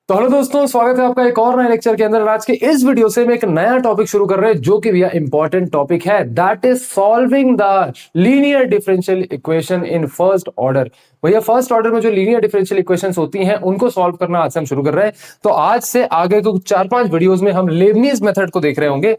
तो हेलो दोस्तों, स्वागत है आपका एक और नए लेक्चर के अंदर। आज के इस वीडियो से मैं एक नया टॉपिक शुरू कर रहे हैं जो कि भैया इंपॉर्टेंट टॉपिक है, that is solving the linear differential equation in first order. भैया फर्स्ट ऑर्डर में जो लीनियर डिफरेंशियल इक्वेशंस होती हैं उनको सॉल्व करना आज से हम शुरू कर रहे हैं। तो आज से आगे के 4-5 वीडियोस में हम लेबनीज मेथड को देख रहे होंगे।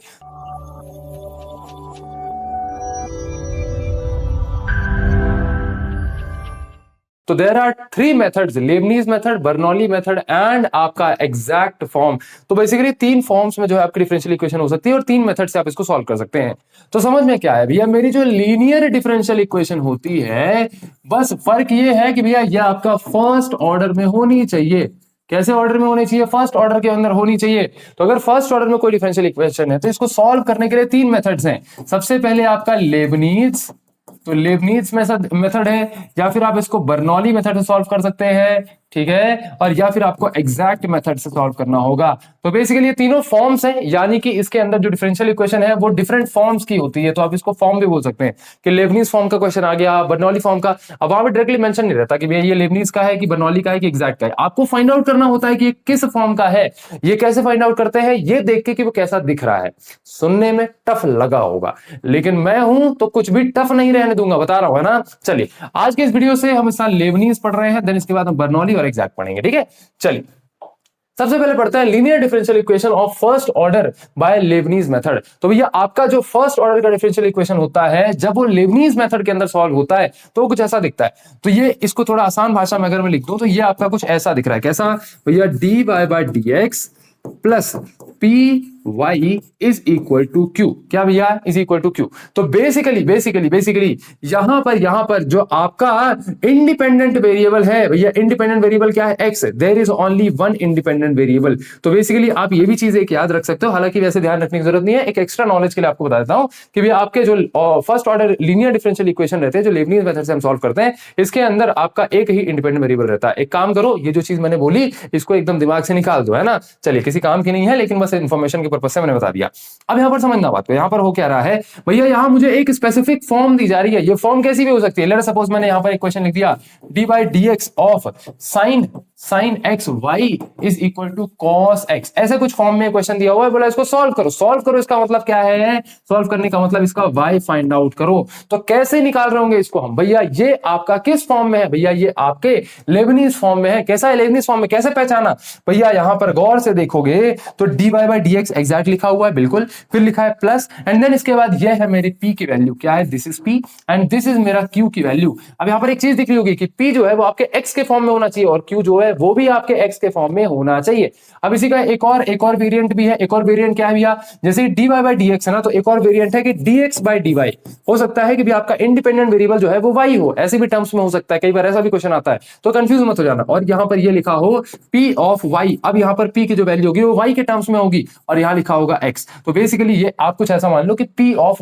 तो there are 3 methods, Leibniz method, Bernoulli method and आपका एग्जैक्ट फॉर्म। तो बेसिकली 3 फॉर्म्स में जो है आपकी डिफरेंशियल इक्वेशन हो सकती है और 3 मेथड से आप इसको सॉल्व कर सकते हैं। तो समझ में क्या है भैया, मेरी जो लीनियर डिफरेंशियल इक्वेशन होती है, बस फर्क ये है कि भैया ये आपका फर्स्ट ऑर्डर में होनी चाहिए। कैसे ऑर्डर में होनी चाहिए? फर्स्ट ऑर्डर के अंदर होनी चाहिए। तो अगर फर्स्ट ऑर्डर में कोई डिफरेंशियल इक्वेशन है तो इसको सॉल्व करने के लिए 3 मेथड्स हैं। सबसे पहले आपका लेबनीज, तो लेबनीज मेथड है, या फिर आप इसको बर्नौली मेथड से सॉल्व कर सकते हैं, ठीक है, और या फिर आपको एग्जैक्ट मेथड से सॉल्व करना होगा। तो बेसिकली ये तीनों फॉर्म्स हैं, यानी कि इसके अंदर जो डिफरेंशियल इक्वेशन है वो डिफरेंट फॉर्म्स की होती है। तो आप इसको फॉर्म भी बोल सकते हैं कि लेबनीज फॉर्म का क्वेश्चन आ गया, बर्नौली फॉर्म का। अब वहां पर डायरेक्टली मेंशन नहीं रहता कि भैया ये लेबनीज का है कि बर्नौली का है कि एग्जैक्ट का है। आपको फाइंड आउट करना होता है कि ये किस फॉर्म का है। ये कैसे फाइंड आउट करते हैं? ये देख के कि वो कैसा दिख रहा है। सुनने में टफ लगा होगा, लेकिन मैं हूं तो कुछ भी टफ नहीं रहने दूंगा, बता रहा हूं, है ना। चलिए आज के इस वीडियो से हम इस साल लेबनीज पढ़ रहे हैं, देन इसके बाद हम बर्नौली और एग्जैक्ट पढ़ेंगे, ठीक है। चलिए सबसे पहले पढ़ते हैं linear differential equation of first order by Lebanese method. तो भैया आपका जो फर्स्ट ऑर्डर का डिफरेंशियल इक्वेशन होता है, जब वो लेबनीज मेथड के अंदर सॉल्व होता है तो कुछ ऐसा दिखता है। तो ये इसको थोड़ा आसान भाषा में अगर मैं लिख दूं तो ये आपका कुछ ऐसा दिख रहा है। कैसा भैया? D y by d x plus p y is equal to q. क्या भैया? Is equal to q. तो बेसिकली यहां पर जो आपका इंडिपेंडेंट वेरिएबल है भैया, इंडिपेंडेंट वेरिएबल क्या है? X. There is only one independent variable. तो बेसिकली आप ये भी चीज एक याद रख सकते हो, हालांकि वैसे ध्यान रखने की जरूरत नहीं है, एक एक्स्ट्रा नॉलेज के लिए आपको बता देता हूं कि भैया आपके जो first order linear differential equation रहते हैं, जो लेबनीज मेथड से हम सॉल्व करते हैं, इसके अंदर आपका एक ही इंडिपेंडेंट वेरिएबल रहता है। एक काम करो, ये जो चीज मैंने बोली इसको एकदम दिमाग से निकाल दो, है ना। चलिए किसी काम की नहीं है, लेकिन बस इंफॉर्मेशन के पर्पस से मैंने बता दिया। अब यहां पर समझना बात को, यहां पर हो क्या रहा है भैया, यहां मुझे एक स्पेसिफिक फॉर्म दी जा रही है। ये फॉर्म कैसी भी हो सकती है। लेट सपोज मैंने यहां पर एक क्वेश्चन लिख दिया, d by d x of sine x y is equal to cos x. ऐसे कुछ फॉर्म में क्वेश्चन दिया हुआ है, बोला इसको सॉल्व करो। इसका मतलब क्या है? सॉल्व करने का मतलब इसका वाई फाइंड आउट करो। तो कैसे निकाल रहे होंगे इसको हम? भैया ये आपका किस फॉर्म में है? भैया ये आपके लेबनीज फॉर्म में है। कैसा है लेबनीज फॉर्म में? कैसे पहचाना भैया? यहां पर गौर से देखोगे तो d y by d x exact लिखा हुआ है, बिल्कुल, फिर लिखा है प्लस, एंड देन इसके बाद ये है मेरी p की वैल्यू। क्या है? This is p and this is मेरा q की वैल्यू। अब यहां पर एक चीज दिख रही होगी कि p जो है वो आपके x के फॉर्म में होना चाहिए और q जो है वो भी आपके x के फॉर्म में होना चाहिए। अब इसी का एक और वेरिएंट भी है। एक और वेरिएंट क्या है भैया? जैसे dy बाई dx है ना, तो एक और वेरिएंट है कि dx बाई dy। हो सकता है कि भी आपका इंडिपेंडेंट वेरिएबल जो है वो y हो, ऐसे भी टर्म्स में हो सकता है, कई बार ऐसा भी क्वेश्चन आता है, तो कंफ्यूज मत हो जाना। और यहां पर ये लिखा हो p ऑफ y। अब यहां पर p की जो वैल्यू होगी वो y के टर्म्स में होगी और यहां लिखा होगा x। तो बेसिकली ये आप कुछ ऐसा मान लो कि p ऑफ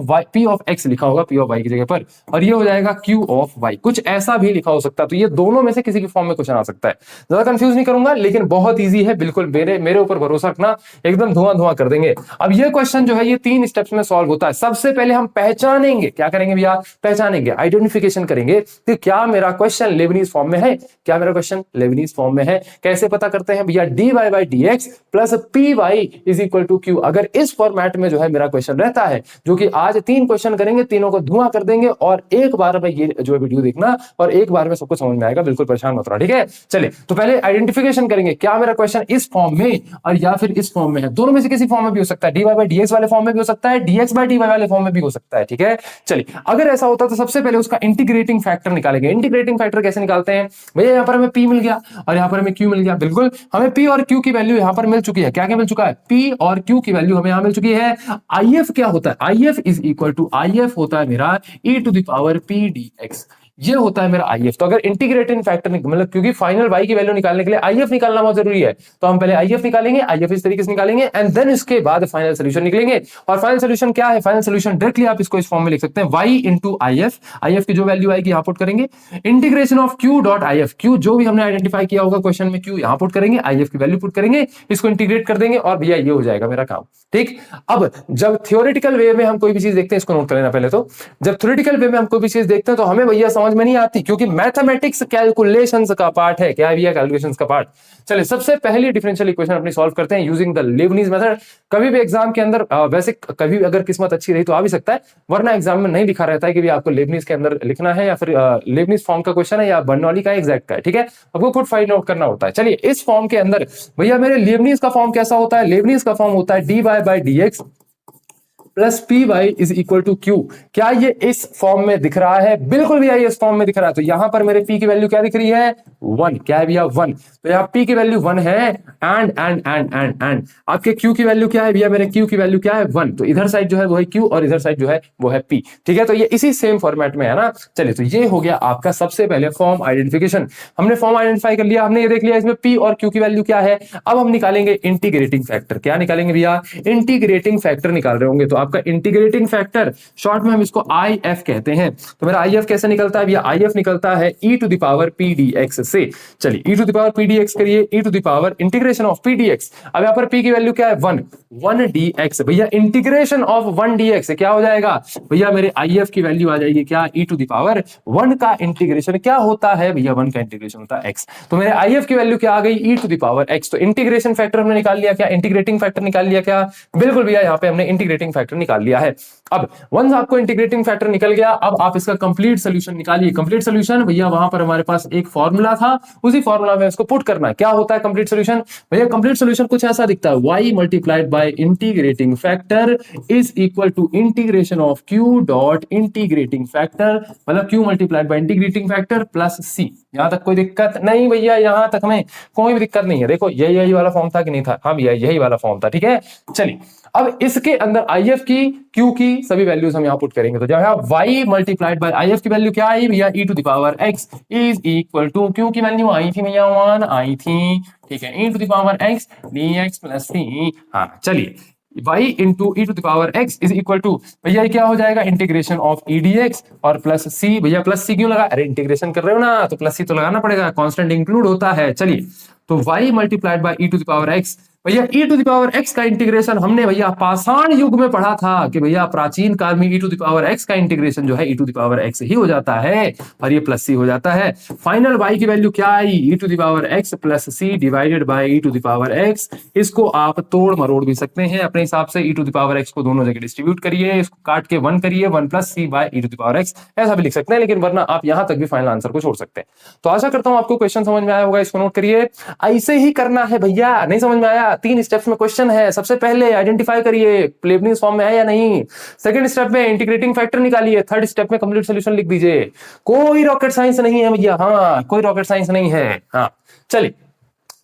x लिखा होगा p ऑफ y की जगह पर, और ये हो जाएगा q ऑफ y। कुछ ऐसा भी लिखा हो सकता है। तो ये दोनों में से किसी की फॉर्म में क्वेश्चन आ सकता है। ज्यादा कंफ्यूज नहीं करूंगा, लेकिन बहुत इजी है, बिल्कुल मेरे ऊपर भरोसा रखना, एकदम धुआं कर देंगे। अब ये क्वेश्चन जो है ये 3 स्टेप्स में सॉल्व होता है। सबसे पहले हम पहचानेंगे, क्या करेंगे भैया? पहचानेंगे, आइडेंटिफिकेशन करेंगे कि क्या मेरा क्वेश्चन लेबनीज फॉर्म में है, क्या मेरा क्वेश्चन लेबनीज फॉर्म में है। कैसे पता करते हैं भैया? D y by d x plus p y is equal to q. अगर इस फॉर्मेट में जो है मेरा क्वेश्चन रहता है, जो कि आज 3 क्वेश्चन करेंगे, तीनों को धुआं कर देंगे, और एक बार में ये जो वीडियो देखना और एक बार में सबको समझ में आएगा, बिल्कुल परेशान मत रहा, ठीक है। चलिए तो पहले आइडेंटिफिकेशन करेंगे, क्या मेरा क्वेश्चन इस फॉर्म में और या फिर इस फॉर्म में है। दोनों में से किसी फॉर्म में भी हो सकता है, d y by d x वाले फॉर्म में भी हो सकता है, d x by d y वाले फॉर्म में भी हो सकता है, ठीक है। चलिए अगर ऐसा होता तो सबसे पहले उसका इंटीग्रेटिंग फैक्टर निकालेंगे। इंटीग्रेटिंग फैक्टर कैसे निकालते हैं भैया? यहां पर हमें p मिल गया और यहां पर हमें q मिल गया, बिल्कुल, हमें p और q की वैल्यू यहां पर मिल चुकी है। क्या मिल चुका है? p और q की वैल्यू हमें यहां मिल चुकी है। if क्या होता है? if is equal to, if होता है मेरा e to the power p dx। ये होता है मेरा IF। तो अगर इंटीग्रेटिंग फैक्टर मतलब, क्योंकि फाइनल y की वैल्यू निकालने के लिए IF निकालना बहुत जरूरी है, तो हम पहले IF निकालेंगे, IF इस तरीके से निकालेंगे, एंड देन इसके बाद फाइनल सोल्यूशन निकलेंगे। और फाइनल सोल्यूशन क्या है? फाइनल सोल्यूशन डायरेक्टली आप इसको इस फॉर्म में लिख सकते हैं, y इंटू IF। IF की जो वैल्यू आएगी यहां पुट करेंगे, integration of q dot IF। q जो भी हमने आइडेंटिफाई किया होगा क्वेश्चन में, q यहां पुट करेंगे, IF की वैल्यू पुट करेंगे, इसको इंटीग्रेट कर देंगे, और भैया ये हो जाएगा मेरा काम, ठीक। अब जब थ्योरेटिकल वे में हम कोई भी चीज देखते हैं, इसको नोट कर लेना पहले। तो जब थ्योरेटिकल वे में हम कोई भी चीज देखते हैं तो हमें भैया समझ समझ में नहीं आती, क्योंकि मैथमेटिक्स कैलकुलेशंस का पार्ट है। क्या है भैया? कैलकुलेशंस का पार्ट। चलिए सबसे पहली डिफरेंशियल इक्वेशन अपनी सॉल्व करते हैं यूजिंग द लेबनीज मेथड। कभी भी एग्जाम के अंदर वैसे कभी अगर किस्मत अच्छी रही तो आ भी सकता है, वरना एग्जाम में नहीं लिखा रहता है कि भी आपको लेबनीज के अंदर लिखना है या फिर लेबनीज फॉर्म का क्वेश्चन है या बर्नौली का एग्जैक्ट का है, ठीक है, आपको खुद फाइंड आउट करना होता है। चलिए इस फॉर्म के अंदर भैया मेरे लेबनीज का फॉर्म कैसा होता है? लेबनीज का फॉर्म होता है dy by dx plus p y is equal to q. क्या ये इस फॉर्म में दिख रहा है? बिल्कुल भैया ये इस फॉर्म में दिख रहा है। तो यहां पर मेरे पी की वैल्यू क्या दिख रही है? 1। क्या है भैया? 1। तो यहाँ पी की वैल्यू 1 है एंड आपके क्यू की वैल्यू क्या है भैया? मेरे क्यू की वैल्यू क्या है? 1। तो इधर साइड जो है वो है क्यू और इधर साइड जो है वो है पी, ठीक है। तो ये इसी सेम फॉर्मेट में है ना। चलिए तो ये हो गया आपका सबसे पहले फॉर्म आइडेंटिफिकेशन। हमने फॉर्म आइडेंटिफाई कर लिया, हमने ये देख लिया इसमें पी और क्यू की वैल्यू क्या है। अब हम निकालेंगे इंटीग्रेटिंग फैक्टर। क्या निकालेंगे भैया? इंटीग्रेटिंग फैक्टर निकाल रहे होंगे। तो आपका इंटीग्रेटिंग फैक्टर शॉर्ट में हम इसको आई एफ कहते हैं। तो मेरा आई एफ कैसे निकलता है भैया? आई एफ निकलता है e to the power P D X से। चलिए e to the power P D X करिए, e to the power integration of P D X. अब यहां पर पी की वैल्यू क्या है? 1 डी एक्स। भैया इंटीग्रेशन ऑफ 1 डी एक्स क्या हो जाएगा भैया? मेरे आई एफ की वैल्यू आ जाएगी क्या? ई टू द पावर 1 का इंटीग्रेशन क्या होता है भैया? 1 का इंटीग्रेशन होता है एक्स। तो मेरे आई एफ की वैल्यू क्या आ गई? ई टू द पावर एक्स। तो इंटीग्रेशन फैक्टर हमने निकाल लिया क्या? इंटीग्रेटिंग फैक्टर निकाल लिया क्या? बिल्कुल भैया यहां पे हमने इंटीग्रेटिंग फैक्टर निकाल लिया है। अब वंस आपको इंटीग्रेटिंग फैक्टर निकल गया, अब आप इसका कंप्लीट सॉल्यूशन निकालिए। कंप्लीट सॉल्यूशन भैया वहां पर हमारे पास एक फॉर्मूला था, उसी फॉर्मूला में इसको पुट करना है। क्या होता है कंप्लीट सॉल्यूशन भैया? कंप्लीट सॉल्यूशन कुछ ऐसा दिखता है, y multiplied by integrating factor is equal to integration of q dot integrating factor, मतलब q multiplied by integrating factor plus c। यहां तक कोई दिक्कत नहीं भैया? यहां तक हमें कोई भी दिक्कत नहीं है। देखो यही वाला फॉर्म था कि नहीं था? हाँ भैया यही वाला फॉर्म था, ठीक है। चलिए अब इसके अंदर आई एफ की क्यू की सभी वैल्यूज हम यहाँ पुट करेंगे। तो जब y multiplied by I F की वैल्यू क्या आई भैया? E to the power x is equal to Q की वैल्यू आई थी भैया 1 आई थी, ठीक है, e to the power x dx plus c। हाँ चलिए y into e to the power x is equal to भैया ये क्या हो जाएगा? Integration of e D X और प्लस c। भैया प्लस c क्यों लगा? अरे इंटीग्रेशन कर रहे हो ना, तो प्लस c तो लगाना पड़ेगा, कांस्टेंट इंक्लूड होता है। चलिए तो y multiplied by e to the power x, भैया e to the power x का इंटीग्रेशन हमने भैया पाषाण युग में पढ़ा था कि भैया प्राचीन काल में ई टू द पावर x का इंटीग्रेशन जो है e to the power x ही हो जाता है और ये प्लस c हो जाता है। फाइनल y की वैल्यू क्या आई? E to the power x plus c divided by e to the power x। इसको आप तोड़ मरोड़ भी सकते हैं अपने हिसाब से। ई टू द पावर x को दोनों जगह डिस्ट्रीब्यूट करिए, इसको काट के 1 करिए, 1 plus c by e to the power x, ऐसा भी लिख सकते हैं, लेकिन वरना आप यहां तक भी फाइनल आंसर को छोड़ सकते हैं। तो आशा करता हूं आपको क्वेश्चन समझ में आया होगा, इसको नोट करिए। ऐसे ही करना है भैया, नहीं समझ में आया? 3 स्टेप्स में क्वेश्चन है। सबसे पहले आइडेंटिफाई करिए लेबनीज फॉर्म में है या नहीं। सेकंड स्टेप में इंटीग्रेटिंग फैक्टर निकालिए। थर्ड स्टेप में कंप्लीट सॉल्यूशन लिख दीजिए। कोई रॉकेट साइंस नहीं है भैया, हाँ कोई रॉकेट साइंस नहीं है। हाँ चलिए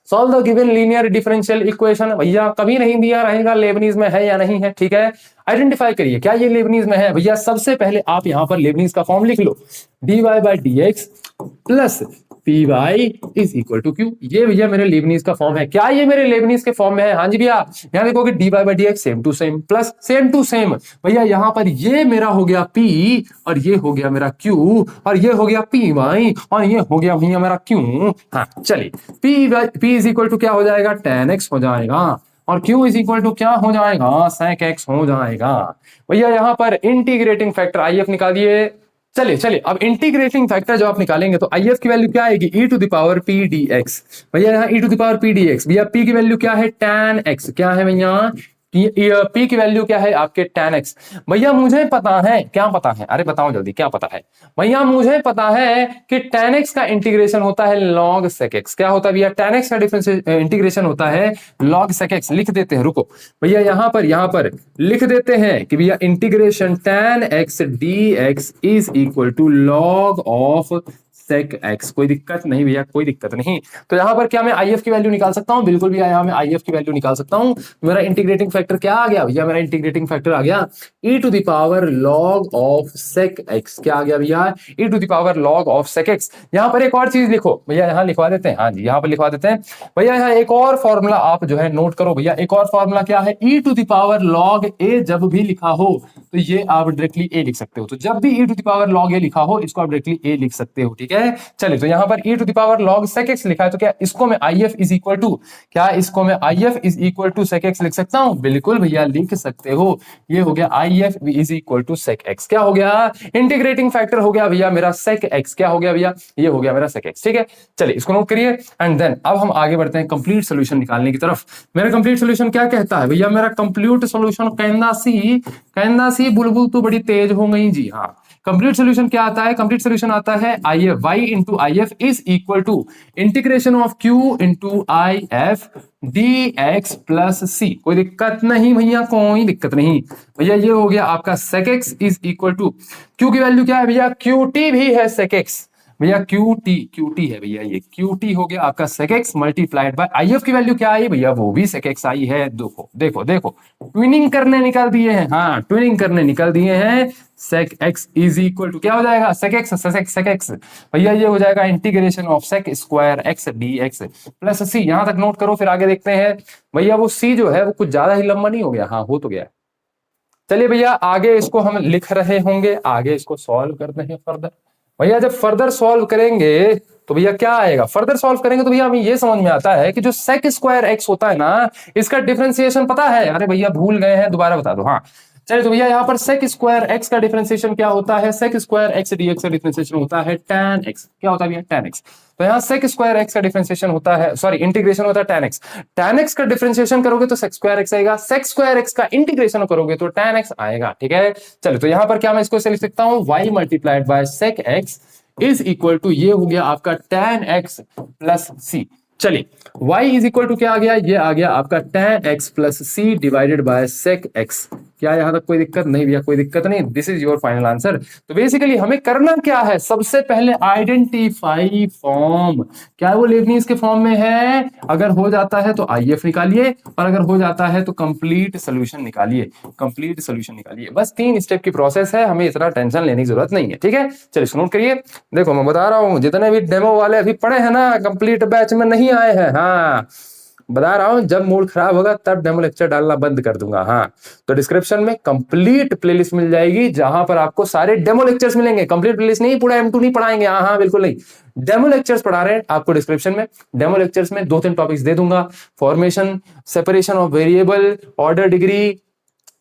solve the given linear differential equation. भैया कभी नहीं दिया रहेगा लेबनीज में है या नहीं है, ठीक है। आइडेंटिफाई करिए क्या ये लेबनीज में है। भैया सबसे पहले आप यहां पर लेबनीज का फॉर्म लिख लो, dy by dx plus p y is equal to q. ये भैया मेरे लेबनीज का फॉर्म है। क्या ये मेरे लेबनीज के फॉर्म में है? हाँ जी भैया। यहां देखोगे dy by dx same to same plus same to same. भैया यहां पर ये मेरा हो गया p और ये हो गया मेरा q और ये हो गया पी वाई और ये हो गया भैया मेरा q। हाँ चलिए p इज इक्वल टू क्या हो जाएगा? tan x हो जाएगा और q इज इक्वल टू क्या हो जाएगा? sec x हो जाएगा। भैया यहां पर इंटीग्रेटिंग फैक्टर आई एफ निकालिए। चलिए अब इंटीग्रेटिंग फैक्टर जब आप निकालेंगे तो आई एफ की वैल्यू क्या आएगी? E to the power P D X. भैया यहाँ e to the power P D X, भैया पी की वैल्यू क्या है? tan x। क्या है भैया? पी की वैल्यू क्या है आपके? tan x। भैया मुझे पता है, क्या पता है? अरे बताओ जल्दी, क्या पता है? भैया मुझे पता है कि tan x का इंटीग्रेशन होता है log sec x। क्या होता है भैया? tan x का डिफरेंस इंटीग्रेशन होता है log sec x। लिख देते हैं, रुको भैया यहां पर लिख देते हैं कि भैया integration tan x dx is equal to log of sec x। कोई दिक्कत नहीं भैया, कोई दिक्कत नहीं। तो यहां पर क्या मैं आई एफ की वैल्यू निकाल सकता हूं? बिल्कुल भैया यहां मैं आई एफ की वैल्यू निकाल सकता हूं। मेरा इंटीग्रेटिंग फैक्टर क्या आ गया भैया? मेरा इंटीग्रेटिंग फैक्टर आ गया e to the power log of sec x। क्या आ गया भैया? e to the power log of sec x। यहां पर एक और चीज लिखो भैया, यहां लिखवा देते हैं। हाँ जी यहां पर लिखवा देते हैं भैया। यहां एक और फॉर्मूला आप जो है नोट करो भैया। एक और फॉर्मूला क्या है? e to the power log a जब भी लिखा हो तो ये आप डायरेक्टली ए लिख सकते हो। तो जब भी e to the power log a लिखा हो इसको आप डायरेक्टली ए लिख सकते हो, ठीक है। चलिए, तो यहाँ पर e to the power log sec x लिखा है, तो क्या इसको मैं if इज इक्वल टू, क्या इसको मैं if is equal to sec x लिख सकता हूँ? बिल्कुल भैया लिख सकते हो। ये हो गया if is equal to sec x, क्या हो गया? इंटीग्रेटिंग फैक्टर हो गया भैया मेरा sec x, क्या हो गया भैया? ये हो गया मेरा sec x, ठीक है। चलिए इसको नोट करिए एंड देन अब हम आगे बढ़ते हैं कंप्लीट सोल्यूशन निकालने की तरफ। मेरा कंप्लीट सोल्यूशन क्या कहता है भैया? मेरा कंप्लीट सोल्यूशन कहना सी बुलबुल तो बड़ी तेज हो गई जी। हाँ, कंप्लीट सोल्यूशन क्या आता है? कंप्लीट सोल्यूशन आता है IF y into IF is equal to integration of Q into IF dx plus c। कोई दिक्कत नहीं भैया, कोई दिक्कत नहीं भैया। ये हो गया आपका sec x is equal to Q की वैल्यू क्या है भैया? QT भी है sec x भैया, QT है भैया, ये QT हो गया आपका sec x multiplied by IF की वैल्यू क्या आई भैया? वो भी sec x आई है। देखो देखो देखो, ट्विनिंग करने निकाल दिए हैं। हाँ, ट्विनिंग करने निकाल दिए हैं। sec x is equal to क्या हो जाएगा? sec x भैया ये हो जाएगा integration of sec square x dx plus c। यहां तक नोट करो, फिर आगे देखते हैं भैया। वो c जो है वो कुछ ज्यादा ही लंबा नहीं हो गया? हाँ, हो तो गया। चलिए भैया आगे इसको हम लिख रहे होंगे, आगे इसको सॉल्व करते हैं फर्दर। भैया जब फर्दर सॉल्व करेंगे तो भैया क्या आएगा? फर्दर सॉल्व करेंगे तो भैया हमें ये समझ में आता है कि जो sec स्क्वायर x होता है ना, इसका डिफरेंशिएशन पता है? अरे भैया भूल गए हैं, दोबारा बता दो। हाँ चलिए, तो भैया यहाँ पर sec स्क्वायर x का डिफरेंशिएशन क्या होता है? sec स्क्वायर x dx का डिफरेंशिएशन होता है tan x। क्या होता है भैया? tan x। तो यहाँ sec स्क्वायर x का डिफरेंशिएशन होता है, सॉरी इंटीग्रेशन होता है tan x। tan x का डिफरेंशिएशन करोगे तो sec स्क्वायर x आएगा, sec स्क्वायर x का इंटीग्रेशन करोगे तो tan x आएगा, ठीक है। चलो, तो यहाँ पर क्या मैं इसको लिख सकता हूँ? y multiplied by sec x is equal to, ये हो गया आपका tan x प्लस c। चलिए, y इज इक्वल टू क्या आ गया? ये आ गया आपका tan x plus c divided by sec x। क्या यहां तक कोई दिक्कत नहीं भैया? कोई दिक्कत नहीं, this is your final answer. तो बेसिकली हमें करना क्या है? सबसे पहले आइडेंटिफाई फॉर्म। क्या वो लेबनीज के फॉर्म में है? अगर हो जाता है तो IF निकालिए, और अगर हो जाता है तो कंप्लीट सोल्यूशन निकालिए। कंप्लीट सोल्यूशन निकालिए, बस 3 स्टेप की प्रोसेस है, हमें इतना टेंशन लेने की जरूरत नहीं है, ठीक है। चलिए नोट करिए। देखो मैं बता रहा हूं, जितने भी डेमो वाले अभी पढ़े हैं ना, कंप्लीट बैच में नहीं आए हैं, हाँ बता रहा हूं, जब मूड खराब होगा तब डेमो लेक्चर डालना बंद कर दूंगा। हाँ, तो डिस्क्रिप्शन में कंप्लीट प्लेलिस्ट मिल जाएगी, जहां पर आपको सारे डेमो लेक्चर्स मिलेंगे। कंप्लीट प्लेलिस्ट नहीं, पूरा M2 नहीं पढ़ाएंगे, हाँ हाँ बिल्कुल नहीं, डेमो लेक्चर्स पढ़ा रहे हैं आपको डिस्क्रिप्शन में। डेमो लेक्चर्स में 2-3 टॉपिक्स दे दूंगा, formation, separation of variable, order degree,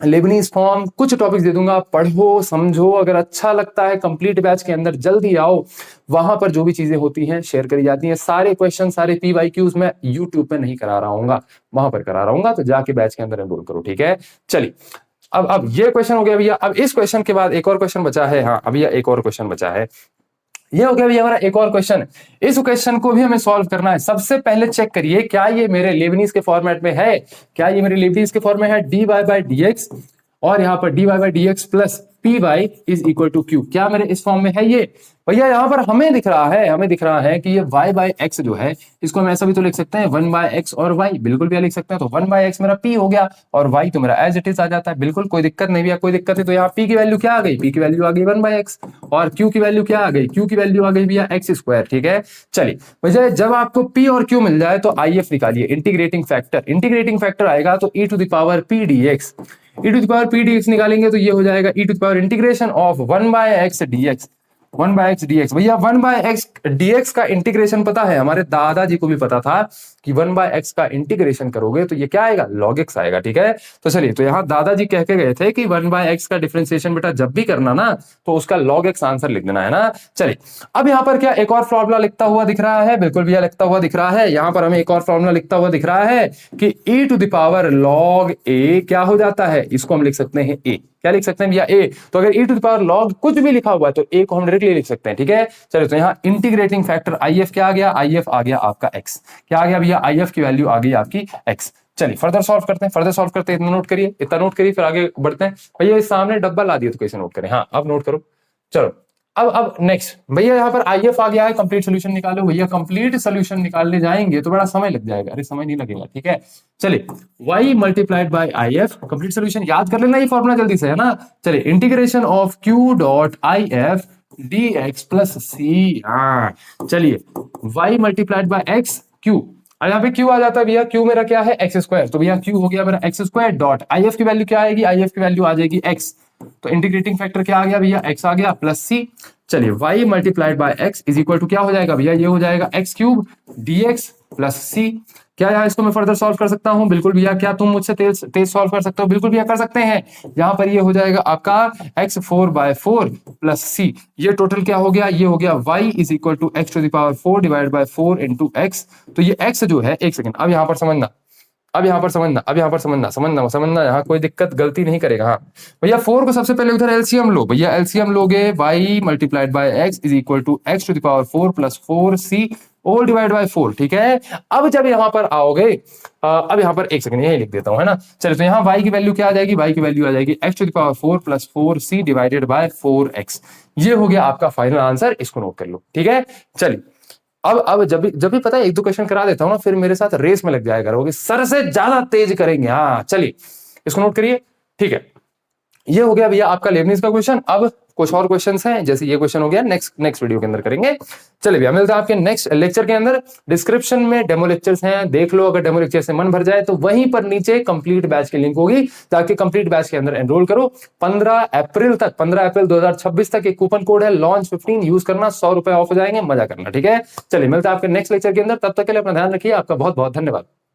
Lebanese form, कुछ टॉपिक्स दे दूंगा। पढ़ो समझो, अगर अच्छा लगता है कंप्लीट बैच के अंदर जल्दी आओ, वहां पर जो भी चीजें होती हैं शेयर करी जाती हैं। सारे क्वेश्चन, सारे PYQs मैं यूट्यूब पे नहीं करा रहा हूँ, वहां पर करा रहा हूँ, तो जाके बैच के अंदर एनरोल करो, ठीक है। चलिए, अब ये क्वेश्चन हो गया भैया। अब इस क्वेश्चन के बाद एक और क्वेश्चन बचा है। हाँ अभी एक और क्वेश्चन बचा है, ये हो गया भैया हमारा एक और क्वेश्चन। इस क्वेश्चन को भी हमें सॉल्व करना है। सबसे पहले चेक करिए क्या ये मेरे लेबनीज के फॉर्मेट में है? क्या ये मेरे लेबनीज के फॉर्म में है? dy बाय dx, और यहाँ पर dy by dx plus py is equal to q। क्या मेरे इस फॉर्म में है ये? भैया यहाँ पर हमें दिख रहा है कि ये y बाय x जो है, इसको हम ऐसा भी तो लिख सकते हैं 1 बाय x और y, बिल्कुल भी लिख सकते हैं। तो 1 बाय x मेरा p हो गया, और y तो मेरा एज इट इज आ जाता है, बिल्कुल कोई दिक्कत नहीं भैया, कोई दिक्कत है। तो यहाँ p की वैल्यू क्या आ गई? p की वैल्यू आ गई 1 बाय x, और q की वैल्यू क्या आ गई? q की वैल्यू आ गई भैया x स्क्वायर, ठीक है। चलिए भैया, जब आपको p और q मिल जाए तो IF निकालिए, इंटीग्रेटिंग फैक्टर आएगा तो e to the power p dx, e to the power p dx निकालेंगे तो ये हो जाएगा e to the power integration of 1 by x dx। 1 by x dx, भैया 1 बाय x dx का इंटीग्रेशन पता है, हमारे दादाजी को भी पता था कि 1 बाय x का इंटीग्रेशन करोगे तो ये क्या आएगा? log x आएगा, ठीक है। तो चलिए, तो यहाँ दादाजी कह के गए थे कि 1 बाय x का डिफरेंशिएशन बेटा जब भी करना ना तो उसका log x आंसर लिख देना है ना। चलिए, अब यहाँ पर क्या एक और फॉर्मूला लिखता हुआ दिख रहा है? बिल्कुल भैया लिखता हुआ दिख रहा है। यहाँ पर हमें एक और फॉर्मूला लिखता हुआ दिख रहा है कि e to the power log a क्या हो जाता है? इसको हम लिख सकते हैं a। क्या लिख सकते हैं भैया? a। तो अगर e to the power log कुछ भी लिखा हुआ है तो a को हम डायरेक्टली लिख सकते हैं, ठीक है। चलिए, तो यहाँ इंटीग्रेटिंग फैक्टर IF क्या आ गया? IF आ गया आपका x। क्या आ गया भैया? IF की वैल्यू आ गई आपकी x। चलिए फर्दर सॉल्व करते हैं, इतना नोट करिए, फिर आगे बढ़ते हैं। भैया इस सामने डब्बा ला दिया तो कैसे नोट करें? हाँ अब नोट करो। चलो, अब नेक्स्ट भैया यहाँ पर IF आ गया है, कंप्लीट सोल्यूशन निकालो। भैया कंप्लीट सोल्यूशन निकालने जाएंगे तो बड़ा समय लग जाएगा। अरे समय नहीं लगेगा, ठीक है। चलिए, y multiplied bye IF, complete solution याद कर लेना ये फॉर्मूला जल्दी से, है ना। चलिए, integration of q dot IF dx plus c। हाँ चलिए, y multiplied by x q, और यहाँ पे q आ जाता है भैया। q मेरा क्या है? x square. तो भैया q हो गया मेरा x स्क्वायर डॉट IF की वैल्यू क्या आएगी? IF की वैल्यू आ जाएगी x। तो इंटीग्रेटिंग फैक्टर क्या आ गया भैया, x आ गया प्लस c। चलिए y multiplied by x is equal to क्या हो जाएगा भैया, ये हो जाएगा x cube dx plus c। क्या यहाँ इसको मैं फर्दर सॉल्व कर सकता हूं? बिल्कुल भैया। क्या तुम मुझसे तेज तेज सॉल्व कर सकते हो? बिल्कुल भैया कर सकते हैं। यहाँ पर ये हो जाएगा आपका x 4/4 प्लस c। ये टोटल क्या हो गया, ये हो गया y is equal to x to the power 4 divide by 4 into x. तो ये x जो है, एक सेकंड, अब यहाँ पर समझना, अब यहाँ पर समझना, अब यहाँ पर समझना, यहाँ कोई दिक्कत गलती नहीं करेगा। हाँ भैया, 4 को सबसे पहले उधर एलसीएम लो भैया, एलसीएम लोगे y multiplied by x is equal to x to the power 4 plus 4c all divide by 4। ठीक है, अब जब यहाँ पर आओगे, अब यहाँ पर एक सेकंड यही लिख देता हूँ, है ना। चलिए, तो यहाँ y की वैल्यू क्या आ जाएगी, y की वैल्यू आ जाएगी x to the power 4 plus 4c divided by 4x। ये हो गया आपका फाइनल आंसर, इसको नोट कर लो। ठीक है, चलिए अब जब भी पता है एक दो क्वेश्चन करा देता हूं ना, फिर मेरे साथ रेस में लग जाया करोगे, सर से ज्यादा तेज करेंगे। हाँ चलिए, इसको नोट करिए। ठीक है, ये हो गया भैया आपका लेबनीज का क्वेश्चन। अब कुछ और क्वेश्चंस हैं, जैसे ये क्वेश्चन हो गया, नेक्स्ट वीडियो के अंदर करेंगे। चलिए भैया, मिलता है आपके नेक्स्ट लेक्चर के अंदर। डिस्क्रिप्शन में डेमो लेक्चर्स हैं, देख लो। अगर डेमो लेक्चर से मन भर जाए तो वहीं पर नीचे कंप्लीट बैच की लिंक होगी, ताकि कंप्लीट बैच के अंदर एनरोल करो। 15 अप्रैल 2026 तक एक कूपन कोड है लॉन्च 15, यूज करना, 100 रुपए ऑफ हो जाएंगे, मजा करना। ठीक है, चलिए मिलता है आपके नेक्स्ट लेक्चर के अंदर। तब तक के लिए अपना ध्यान रखिए। आपका बहुत बहुत धन्यवाद।